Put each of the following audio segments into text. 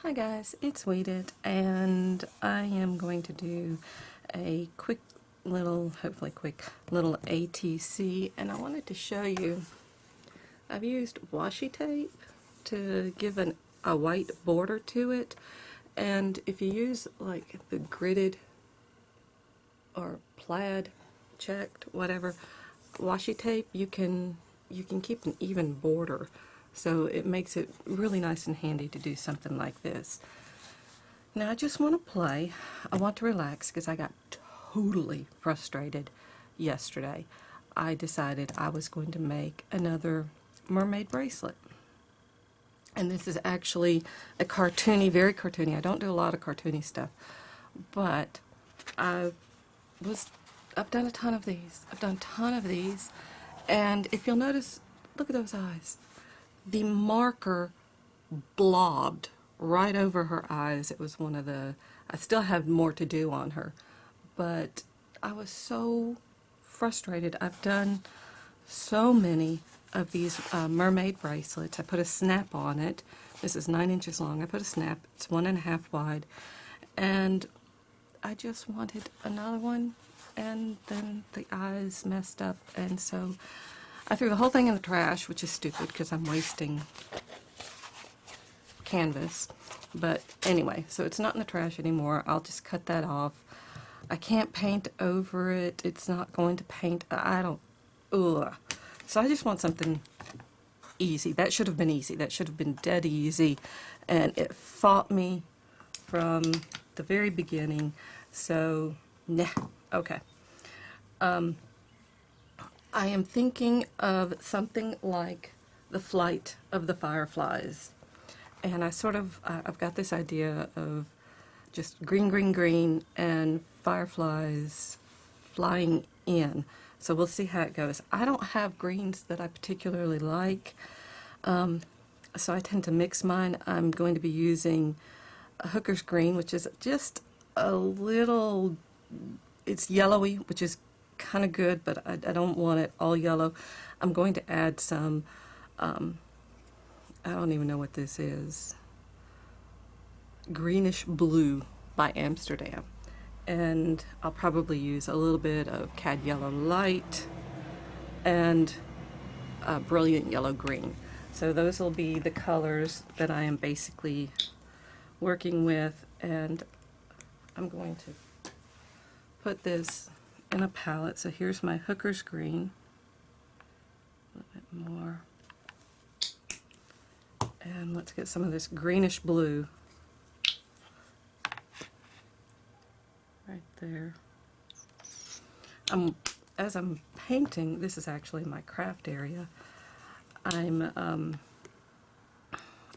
Hi guys, it's Weeded, and I am going to do a quick little, hopefully quick, little ATC, and I wanted to show you, I've used washi tape to give a white border to it, and if you use like the gridded or plaid, checked, whatever, washi tape, you can keep an even border. So it makes it really nice and handy to do something like this. Now I just want to play. I want to relax because I got totally frustrated yesterday. I decided I was going to make another mermaid bracelet. And this is actually a cartoony, very cartoony. I don't do a lot of cartoony stuff, but I've done a ton of these. And if you'll notice, look at those eyes. The marker blobbed right over her eyes. It was one of the, I still have more to do on her, but I was so frustrated. I've done so many of these mermaid bracelets. I put a snap on it. This is 9 inches long. I put a snap. It's 1.5 wide, and I just wanted another one, and then the eyes messed up, and so I threw the whole thing in the trash, which is stupid because I'm wasting canvas. But anyway, so it's not in the trash anymore. I'll just cut that off. I can't paint over it. It's not going to paint. I don't, ugh. So I just want something easy. That should have been easy. That should have been dead easy. And it fought me from the very beginning. So, nah, okay. I am thinking of something like the flight of the Fireflies. And I've got this idea of just green, green, green, and fireflies flying in. So we'll see how it goes. I don't have greens that I particularly like, so I tend to mix mine. I'm going to be using a hooker's green, which is just a little, it's yellowy, which is kind of good, but I don't want it all yellow. I'm going to add some, I don't even know what this is, greenish blue by Amsterdam. And I'll probably use a little bit of cad yellow light and brilliant yellow green. So those will be the colors that I am basically working with, and I'm going to put this in a palette. So here's my hooker's green, a little bit more, and let's get some of this greenish blue right there. As I'm painting, this is actually my craft area. I'm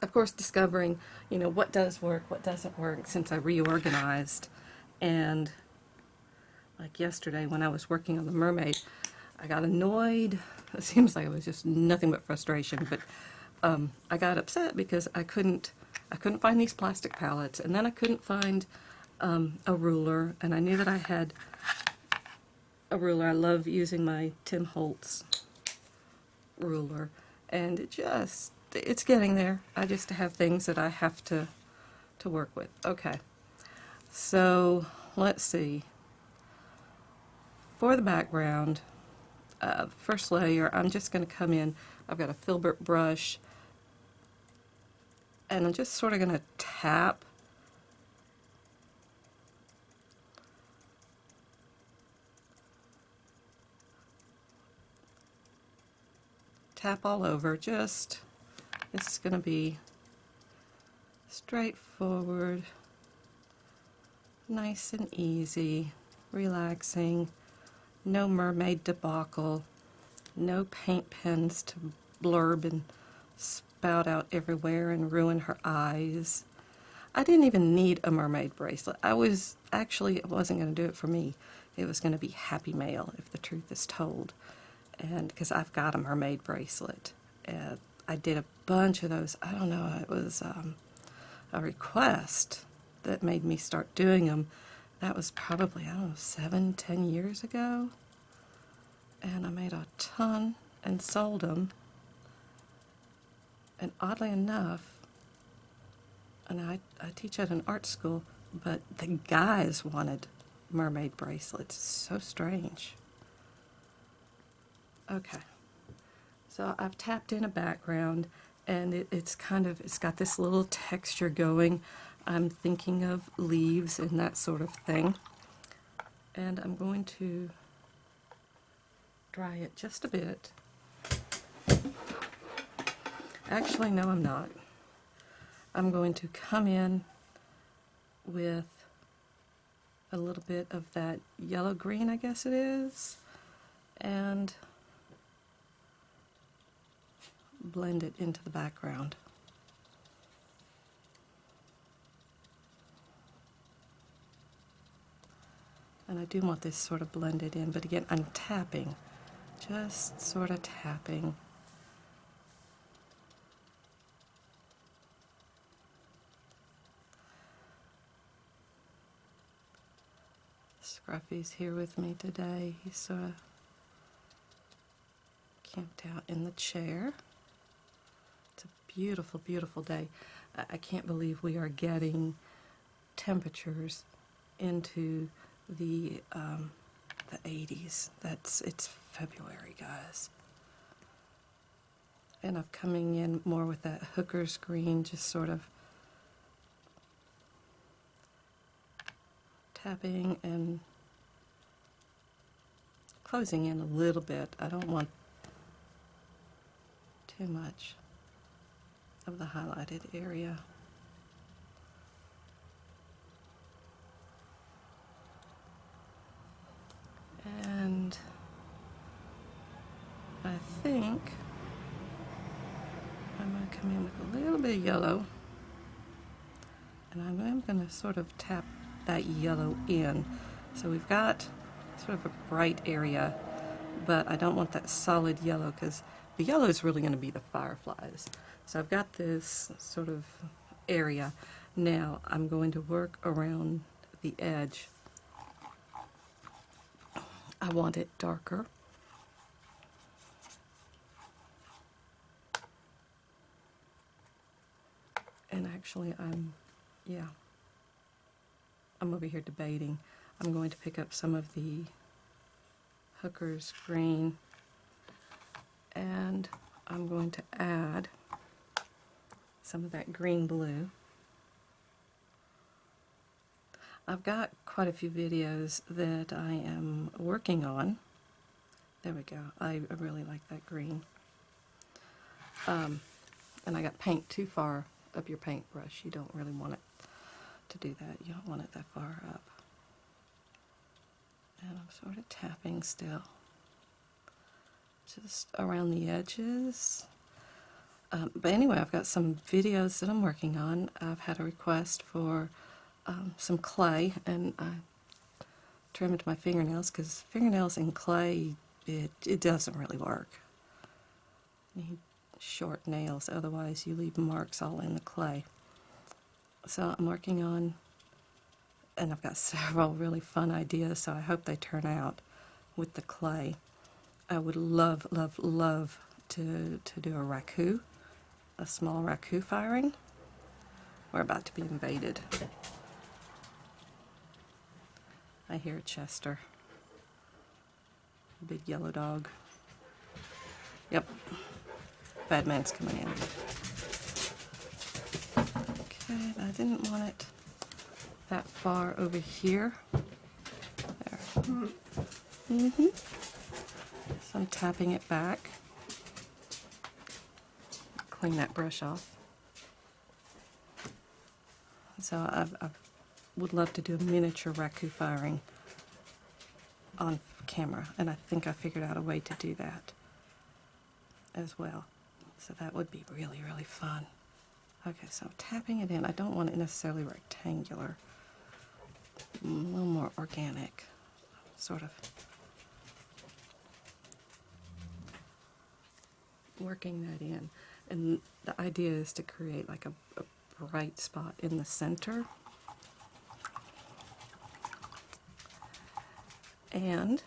of course discovering, what does work, what doesn't work since I reorganized. And like yesterday when I was working on the mermaid, I got annoyed. It seems like it was just nothing but frustration, but I got upset because I couldn't find these plastic palettes, and then I couldn't find a ruler, and I knew that I had a ruler. I love using my Tim Holtz ruler, and it's getting there. I just have things that I have to work with. Okay, so let's see. For the background, first layer, I'm just going to come in. I've got a filbert brush, and I'm just sort of going to tap all over. This is going to be straightforward, nice and easy, relaxing, no mermaid debacle, no paint pens to blurb and spout out everywhere and ruin her eyes. I didn't even need a mermaid bracelet. It wasn't going to do it for me. It was going to be happy mail, if the truth is told. And because I've got a mermaid bracelet, and I did a bunch of those. I don't know, it was a request that made me start doing them. That was probably, I don't know, 7-10 years ago, and I made a ton and sold them, and oddly enough, and I teach at an art school, but the guys wanted mermaid bracelets. So strange. Okay, so I've tapped in a background, and it's got this little texture going. I'm thinking of leaves and that sort of thing. And I'm going to dry it just a bit. Actually, no, I'm not. I'm going to come in with a little bit of that yellow-green, I guess it is, and blend it into the background. And I do want this sort of blended in, but again, I'm tapping, just sort of tapping. Scruffy's here with me today. He's sort of camped out in the chair. It's a beautiful, beautiful day. I can't believe we are getting temperatures into the 80s. It's February, guys. And I'm coming in more with that hooker's green, just sort of tapping and closing in a little bit. I don't want too much of the highlighted area. And I think I'm going to come in with a little bit of yellow, and I'm going to sort of tap that yellow in. So we've got sort of a bright area, but I don't want that solid yellow because the yellow is really going to be the fireflies. So I've got this sort of area. Now I'm going to work around the edge. I want it darker. And actually I'm over here debating. I'm going to pick up some of the hooker's green, and I'm going to add some of that green blue. I've got quite a few videos that I am working on. There we go. I really like that green. And I got paint too far up your paintbrush. You don't really want it to do that. You don't want it that far up. And I'm sort of tapping still, just around the edges. But anyway, I've got some videos that I'm working on. I've had a request for some clay, and I trimmed my fingernails because fingernails in clay, it doesn't really work. You need short nails, otherwise you leave marks all in the clay. So I'm working on, and I've got several really fun ideas, so I hope they turn out with the clay. I would love, love, love to do a small raku firing. We're about to be invaded. I hear Chester, big yellow dog. Yep, bad man's coming in. Okay, I didn't want it that far over here. There. So I'm tapping it back. Clean that brush off. So I would love to do a miniature raku firing on camera, and I think I figured out a way to do that as well. So that would be really, really fun. Okay, so I'm tapping it in. I don't want it necessarily rectangular. A little more organic, sort of. Working that in. And the idea is to create like a bright spot in the center. And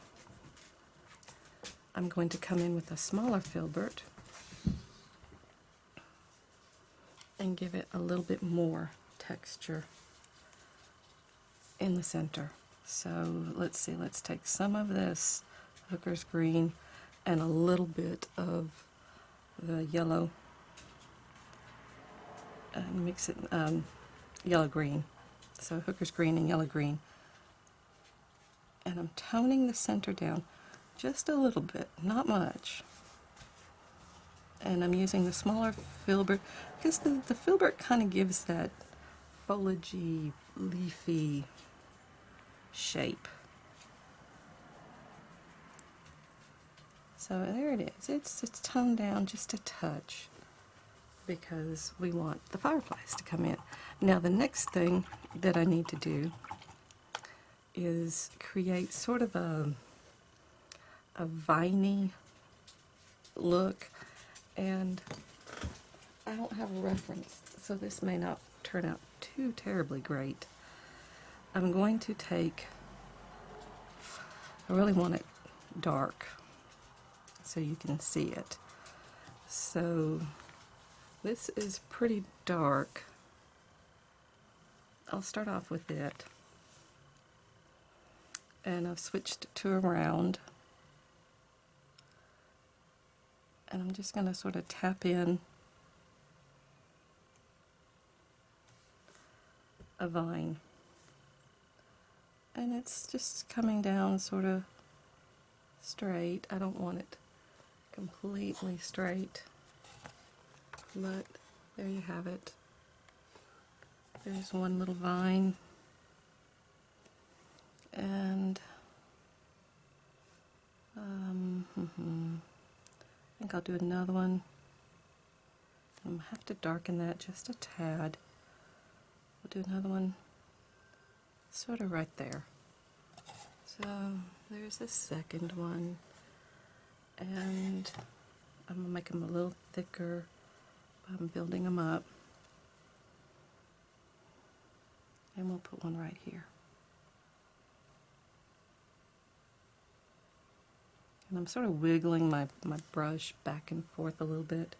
I'm going to come in with a smaller filbert and give it a little bit more texture in the center. So let's see, let's take some of this Hooker's green and a little bit of the yellow and mix it, yellow green. So Hooker's green and yellow green. And I'm toning the center down just a little bit, not much. And I'm using the smaller filbert because the filbert kind of gives that foliagey, leafy shape. So there it is. It's toned down just a touch because we want the fireflies to come in. Now the next thing that I need to do is create sort of a viney look, and I don't have a reference, so this may not turn out too terribly great. I'm going to take, I really want it dark so you can see it. So this is pretty dark. I'll start off with it. And I've switched to a round. And I'm just going to sort of tap in a vine. And it's just coming down sort of straight. I don't want it completely straight, but there you have it. There's one little vine. And I think I'll do another one. I'll have to darken that just a tad. We'll do another one sort of right there. So there's the second one, and I'm going to make them a little thicker. I'm building them up, and we'll put one right here. And I'm sort of wiggling my brush back and forth a little bit.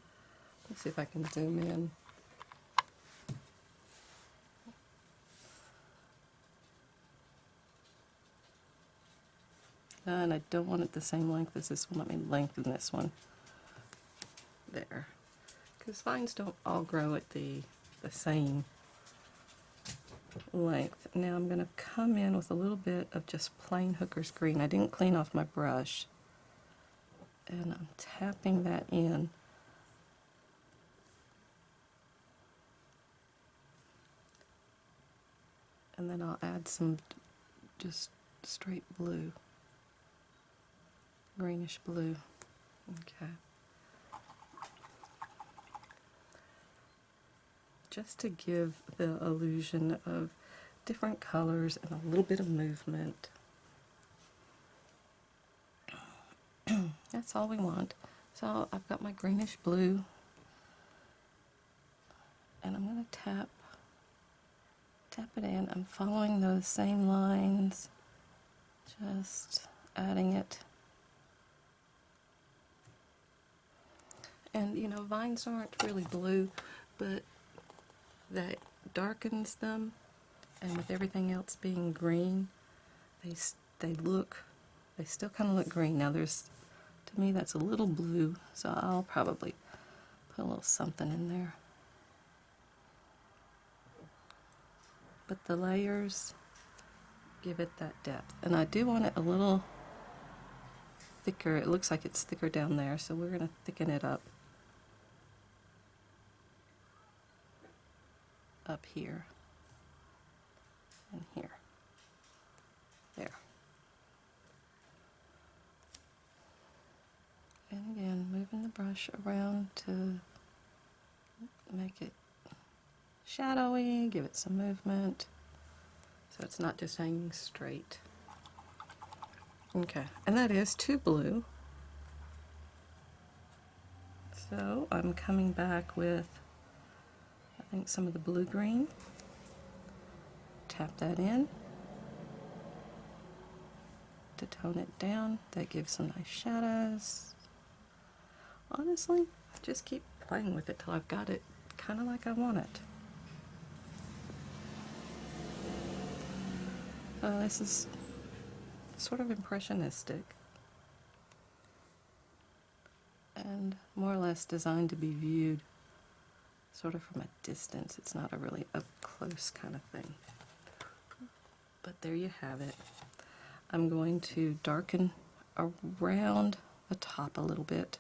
Let's see if I can zoom in. And I don't want it the same length as this one. Let me lengthen this one. There. Because vines don't all grow at the same length. Now I'm going to come in with a little bit of just plain Hooker's green. I didn't clean off my brush. And I'm tapping that in. And then I'll add some just straight blue. Greenish blue. Okay. Just to give the illusion of different colors and a little bit of movement. That's all we want. So I've got my greenish blue, and I'm going to tap it in. I'm following those same lines, just adding it. And you know, vines aren't really blue, but that darkens them, and with everything else being green, they still kind of look green. Now there's, to me, that's a little blue, so I'll probably put a little something in there. But the layers give it that depth. And I do want it a little thicker. It looks like it's thicker down there, so we're going to thicken it up here and here. There. And again, moving the brush around to make it shadowy, give it some movement, so it's not just hanging straight. Okay, and that is too blue. So I'm coming back with, I think, some of the blue-green. Tap that in to tone it down. That gives some nice shadows. Honestly, just keep playing with it till I've got it kind of like I want it. This is sort of impressionistic and more or less designed to be viewed sort of from a distance. It's not a really up close kind of thing. But there you have it. I'm going to darken around the top a little bit.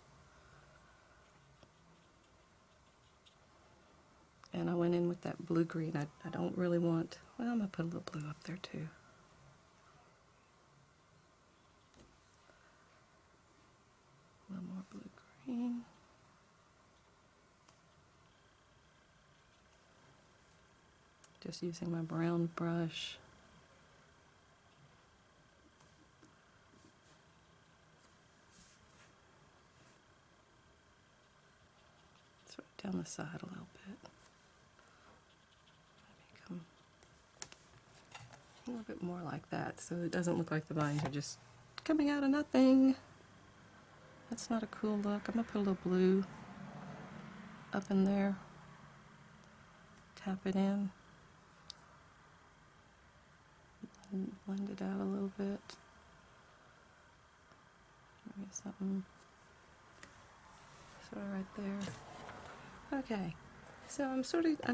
And I went in with that blue-green. I don't really want, well, I'm going to put a little blue up there too. A little more blue-green. Just using my brown brush. Sort of down the side a little bit. Maybe come a little bit more like that, so it doesn't look like the vines are just coming out of nothing. That's not a cool look. I'm going to put a little blue up in there. Tap it in. And blend it out a little bit. Maybe something sort of right there. Okay, so I'm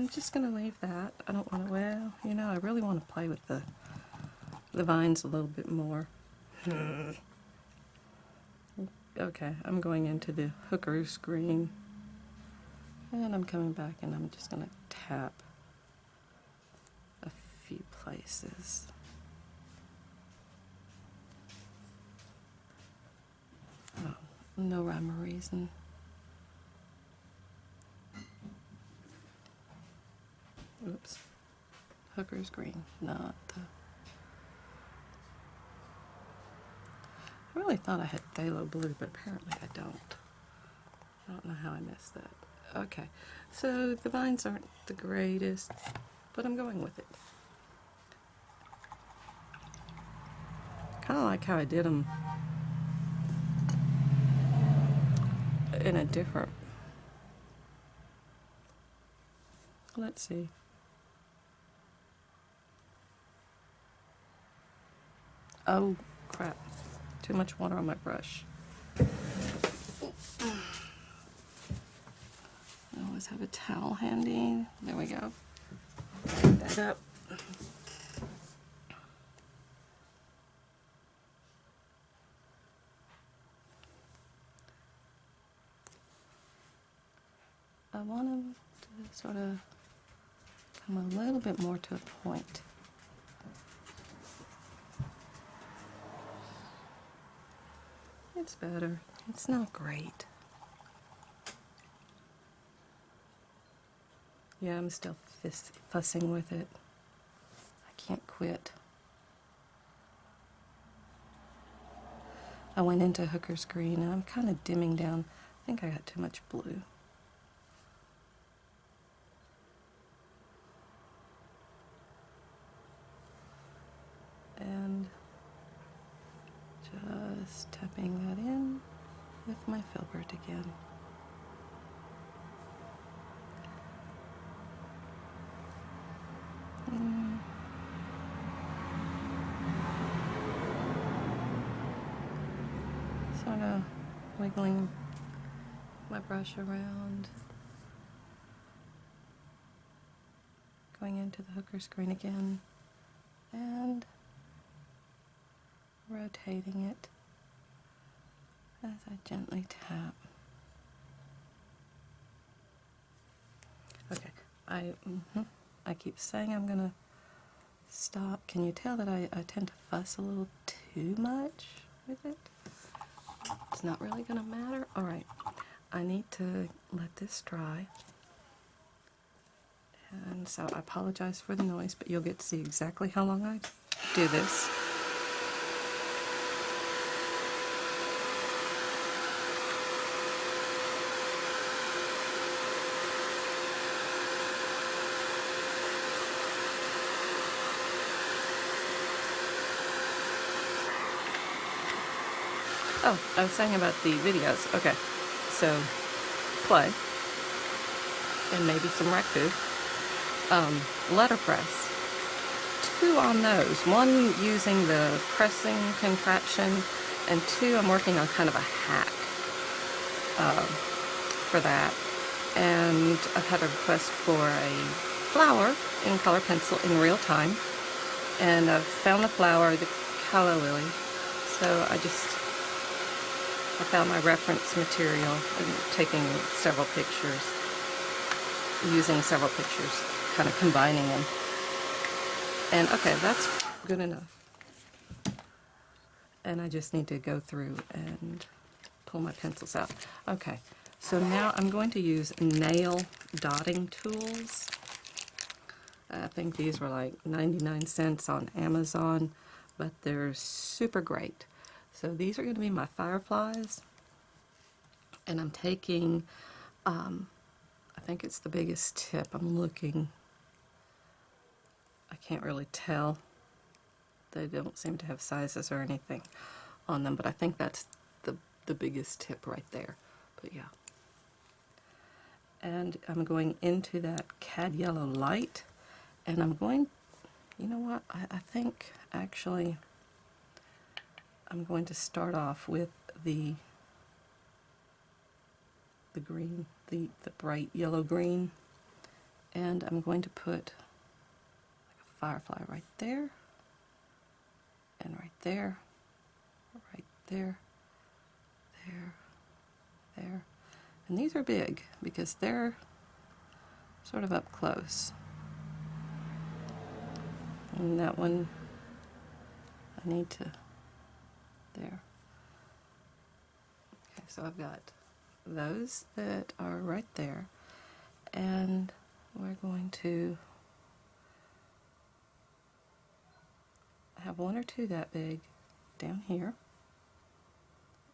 just going to leave that. I don't want to, well, you know, I really want to play with the vines a little bit more. Okay, I'm going into the hooker's green, and I'm coming back and I'm just going to tap a few places. Oh, no rhyme or reason. Oops. Hooker's green, not the... I really thought I had phthalo blue, but apparently I don't. I don't know how I missed that. Okay, so the vines aren't the greatest, but I'm going with it. Kind of like how I did them in a different... Let's see. Oh, crap. Too much water on my brush. I always have a towel handy. There we go. Pick that up. I want them to sort of come a little bit more to a point. It's better. It's not great. Yeah, I'm still fussing with it. I can't quit. I went into hooker's green and I'm kind of dimming down. I think I got too much blue. And just tapping that in with my filbert again. Sort of wiggling my brush around, going into the hooker's green again, and rotating it as I gently tap. Okay, I keep saying I'm gonna stop. Can you tell that I tend to fuss a little too much with it? It's not really gonna matter. All right, I need to let this dry. And so I apologize for the noise, but you'll get to see exactly how long I do this. Oh, I was saying about the videos. Okay, so play. and maybe some raku letterpress. 2 on those. 1 using the pressing contraption, and 2 I'm working on kind of a hack for that. And I've had a request for a flower in color pencil in real time, and I've found the flower, the calla lily. So I found my reference material and taking several pictures, using several pictures, kind of combining them. And okay, that's good enough. And I just need to go through and pull my pencils out. Okay, so now I'm going to use nail dotting tools. I think these were like 99 cents on Amazon, but they're super great. So these are going to be my Fireflies, and I'm taking, I think it's the biggest tip. I'm looking, I can't really tell. They don't seem to have sizes or anything on them, but I think that's the biggest tip right there. But yeah. And I'm going into that cad yellow light, and I'm going, you know what, I think actually I'm going to start off with the green, the bright yellow green, and I'm going to put like a firefly right there, and right there, right there, there. And these are big because they're sort of up close. And that one, I need to, there. Okay, so I've got those that are right there, and we're going to have 1 or 2 that big down here,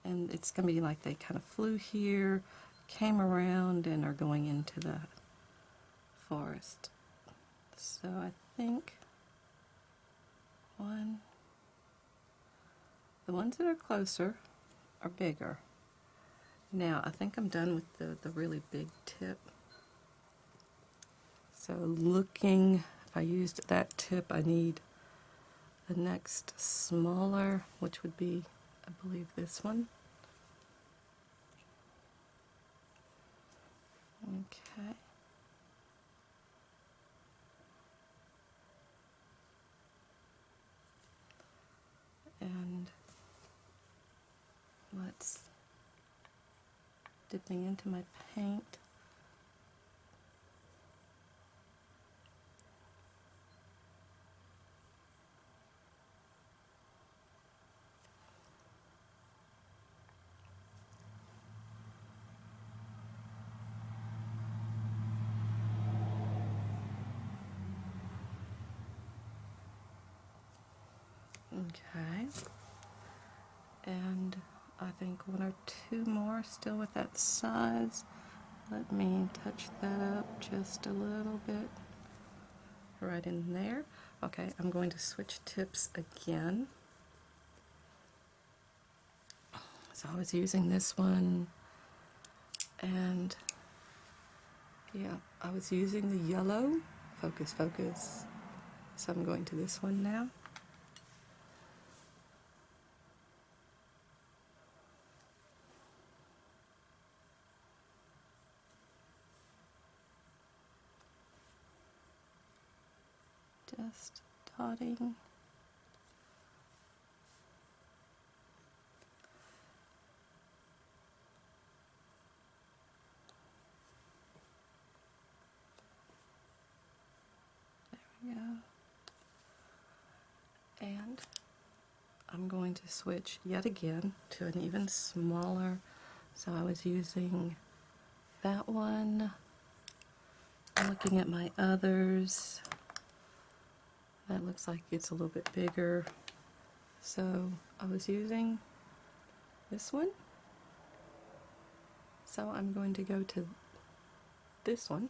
and it's going to be like they kind of flew here, came around, and are going into the forest. So I think the ones that are closer are bigger. Now I think I'm done with the really big tip. So looking, if I used that tip, I need the next smaller, which would be, I believe, this one. Okay. And let's, dipping into my paint. Okay, and I think 1 or 2 more still with that size. Let me touch that up just a little bit right in there. Okay, I'm going to switch tips again. So I was using this one, and yeah, I was using the yellow. Focus, focus. So I'm going to this one now. Just dotting. There we go. And I'm going to switch yet again to an even smaller. So I was using that one. I'm looking at my others. That looks like it's a little bit bigger. So I was using this one. So I'm going to go to this one.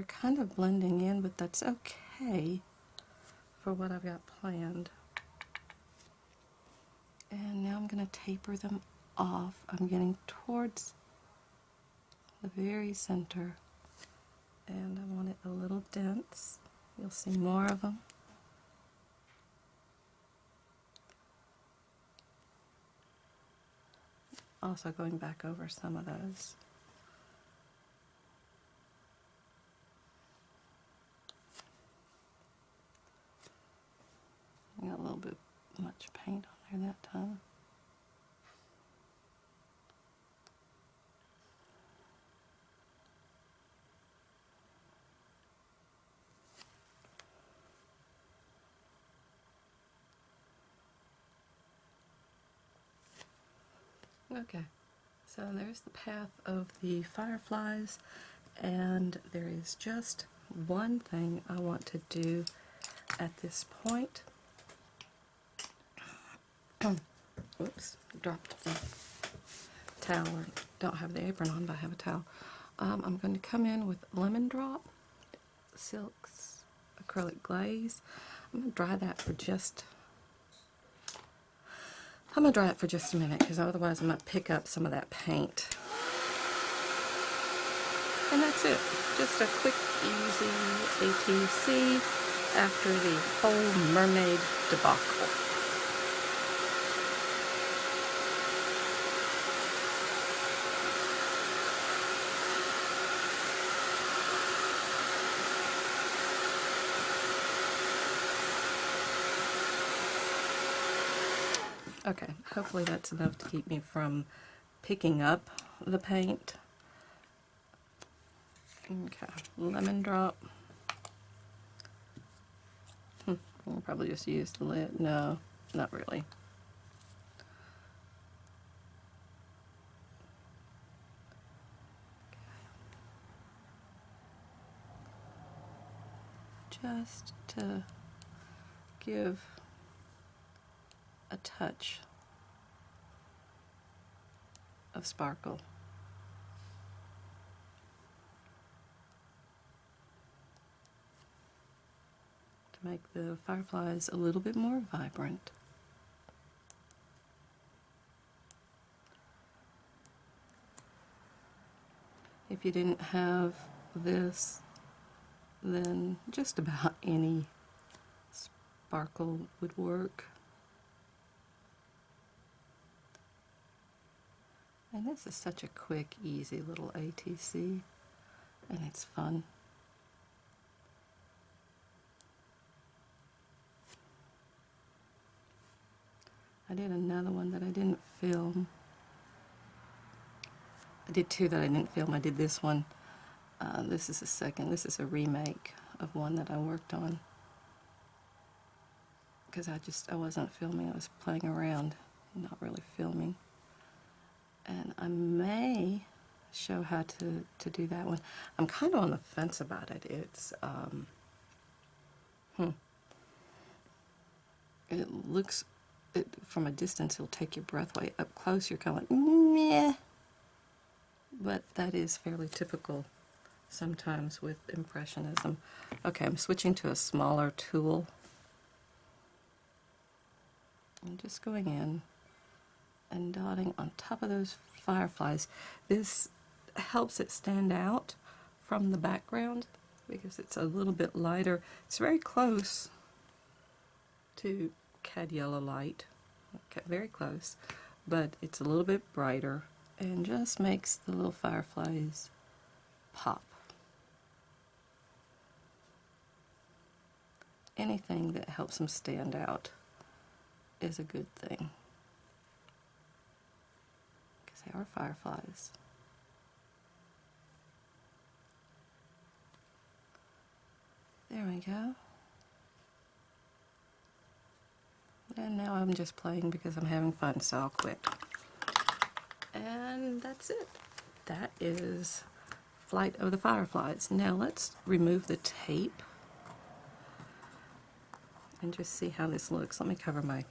they're kind of blending in, but that's okay for what I've got planned. And now I'm going to taper them off. I'm getting towards the very center, and I want it a little dense. You'll see more of them. Also going back over some of those. I got a little bit much paint on there that time. Okay, so there's the path of the fireflies, and there is just one thing I want to do at this point. Oops, dropped the towel. I don't have the apron on, but I have a towel. I'm going to come in with Lemon Drop Silks Acrylic Glaze. I'm going to dry that for just a minute, because otherwise I'm going to pick up some of that paint. And that's it. Just a quick, easy ATC after the whole mermaid debacle. Okay, hopefully that's enough to keep me from picking up the paint. Okay, Lemon Drop. I'll probably just use the lid. No, not really. Just to give a touch of sparkle. To make the fireflies a little bit more vibrant. If you didn't have this, then just about any sparkle would work. And this is such a quick, easy little ATC, and it's fun. I did another one that I didn't film. I did two that I didn't film. I did this one. This is a second. This is a remake of one that I worked on. Because I wasn't filming. I was playing around, not really filming. And I may show how to do that one. I'm kind of on the fence about it. It's, it looks, from a distance, it'll take your breath away. Up close, you're kind of like, meh. But that is fairly typical sometimes with Impressionism. Okay, I'm switching to a smaller tool. I'm just going in and dotting on top of those fireflies. This helps it stand out from the background because it's a little bit lighter. It's very close to Cad Yellow Light, okay, very close, but it's a little bit brighter and just makes the little fireflies pop. Anything that helps them stand out is a good thing. They are fireflies. There we go. And now I'm just playing because I'm having fun, so I'll quit. And that's it. That is Flight of the Fireflies. Now let's remove the tape and just see how this looks. Let me cover my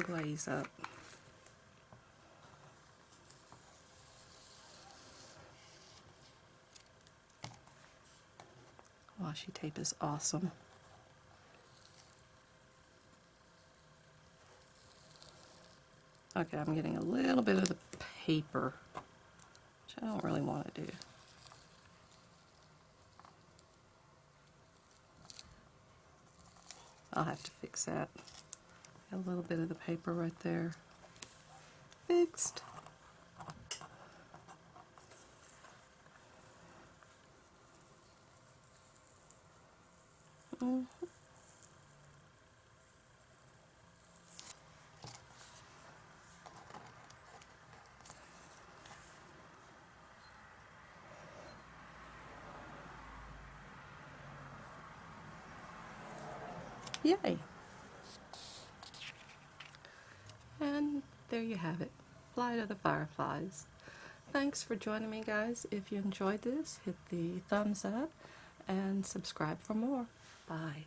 glaze up. washi tape is awesome. Okay, I'm getting a little bit of the paper, which I don't really want to do. I'll have to fix that. A little bit of the paper right there. Fixed. Yay! And there you have it. Flight of the Fireflies. Thanks for joining me, guys. If you enjoyed this, hit the thumbs up and subscribe for more. Bye.